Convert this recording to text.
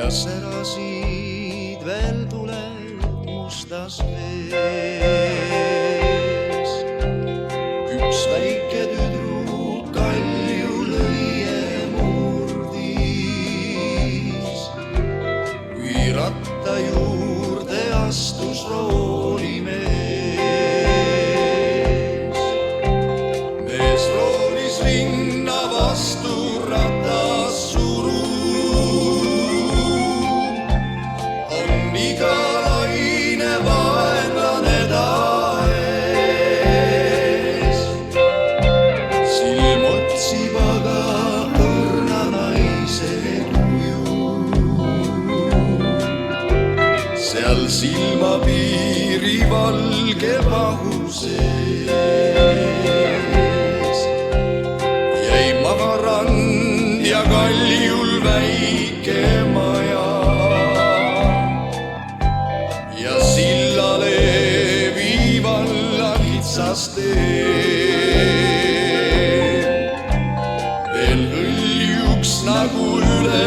särasid veel tuled mustas vees. Üks väike tüdruk kalju lõie murdis, kui ratta juurde astus roolimees. Mees roolis rinna vastu ratas iga laine vaenlane ta ees. Silm otsib aga õrna naise kuju, seal silmapiiri valge pahu sees. Jäi maha rand ja kaljul väike maja ja sillale viivalla kitsas tee. Veel hõljuks nagu üle